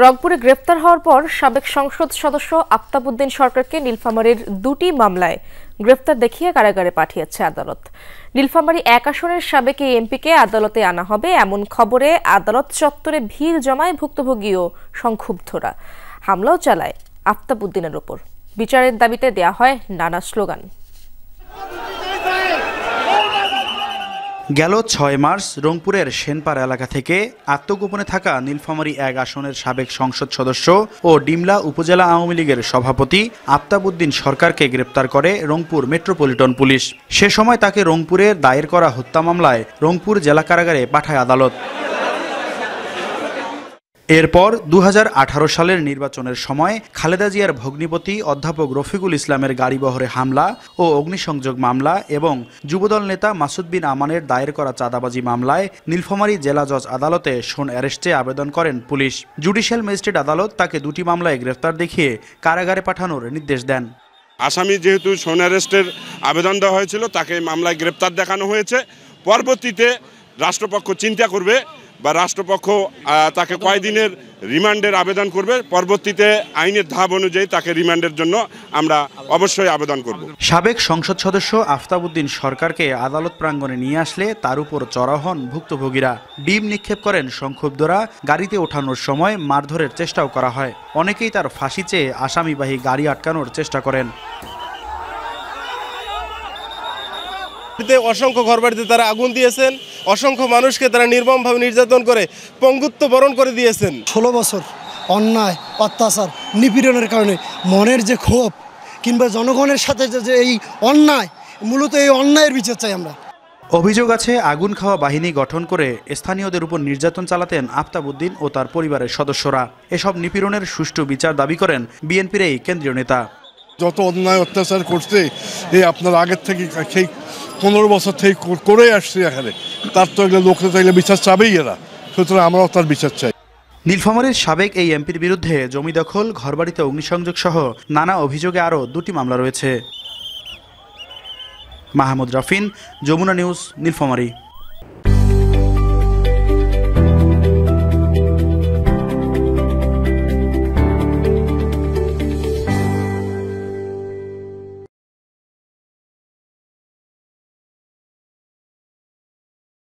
রংপুরে গ্রেফতার হওয়ার পর সাবেক সংসদ সদস্য আফতাবউদ্দিন সরকারকে নীলফামারীর দুটি মামলায় গ্রেফতার দেখিয়ে কারাগারে পাঠিয়েছে আদালত। নীলফামারী 1 আসনের সাবেক এই এমপিকে আদালতে আনা হবে এমন খবরে আদালত চত্বরে ভিড় জমায় ভুক্তভোগী ও সংক্ষুব্ধরা। হামলাও চালায় আফতাবউদ্দিনের ওপর। বিচারের দাবিতে দেয়া হয় নানা স্লোগান। গেল 6 মার্চ রংপুরের সেনপাড়া এলাকা থেকে আত্মগোপনে থাকা নীলফামারী 1 আসনের সাবেক সংসদ সদস্য ও ডিমলা উপজেলা আওয়ামী লীগের সভাপতি আফতাবউদ্দিন সরকারকে গ্রেপ্তার করে রংপুর মেট্রোপলিটন পুলিশ। সে সময় তাকে রংপুরের দায়ের করা হত্যা মামলায় রংপুর জেলা কারাগারে পাঠায় আদালত। এরপর 2018 সালের নির্বাচনের সময় খালেদা জিয়ার ভগ্নিপতি অধ্যাপক রফিকুল ইসলামের গাড়িবহরে হামলা ও অগ্নিসংযোগ মামলা এবং যুবদল নেতা মাসুদ বিন আমানের দায়ের করা চাঁদাবাজি মামলায় নীলফামারী জেলা জজ আদালতে শোন অ্যারেস্টে আবেদন করেন পুলিশ। জুডিশিয়াল ম্যাজিস্ট্রেট আদালত তাকে দুটি মামলায় গ্রেফতার দেখিয়ে কারাগারে পাঠানোর নির্দেশ দেন। আসামি যেহেতু শোন অ্যারেস্টের আবেদন দেওয়া হয়েছিল, তাকে মামলায় গ্রেপ্তার দেখানো হয়েছে। পরবর্তীতে রাষ্ট্রপক্ষ চিন্তা করবে বা রাষ্ট্রপক্ষ তাকে কয়দিনের রিমান্ডের আবেদন করবে। পরবর্তীতে আইনের ধাপ অনুযায়ী তাকে রিমান্ডের জন্য আমরা অবশ্যই আবেদন করব। সাবেক সংসদ সদস্য আফতাবউদ্দিন সরকারকে আদালত প্রাঙ্গণে নিয়ে আসলে তার উপর চড়াও হন ভুক্তভোগীরা। ডিম নিক্ষেপ করেন সংক্ষুব্ধরা। গাড়িতে ওঠানোর সময় মারধরের চেষ্টাও করা হয়। অনেকেই তার ফাঁসি চেয়ে আসামিবাহী গাড়ি আটকানোর চেষ্টা করেন। অসংখ্য ঘরবাড়িতে তারা আগুন দিয়েছেন, অসংখ্য মানুষকে তারা নির্মমভাবে নির্যাতন করে পঙ্গুত্ব বরণ করে দিয়েছেন। 16 বছর অন্যায় অত্যাচার নিপীড়নের কারণে মনের যে ক্ষোভ কিংবা জনগণের সাথে যে এই অন্যায়, মূলত এই অন্যায়ের বিচার চাই আমরা। অভিযোগ আছে আগুন খাওয়া বাহিনী গঠন করে স্থানীয়দের উপর নির্যাতন চালাতেন আফতাবউদ্দিন ও তার পরিবারের সদস্যরা। এসব নিপীড়নের সুষ্ঠু বিচার দাবি করেন বিএনপির এই কেন্দ্রীয় নেতা। যত অন্যায় অত্যাচার করছে এই আপনার আগের থেকে সেই 15 বছর থেকে করে আসছে, এখানে তার তো এগুলো লোকে চাইলে বিচার চাবেই এরা, সুতরাং আমরাও তার বিচার চাই। নীলফামারীর সাবেক এই এমপির বিরুদ্ধে জমি দখল, ঘরবাড়িতে অগ্নিসংযোগ সহ নানা অভিযোগে আরও 2টি মামলা রয়েছে। মাহমুদ রাফিন, যমুনা নিউজ, নীলফামারী।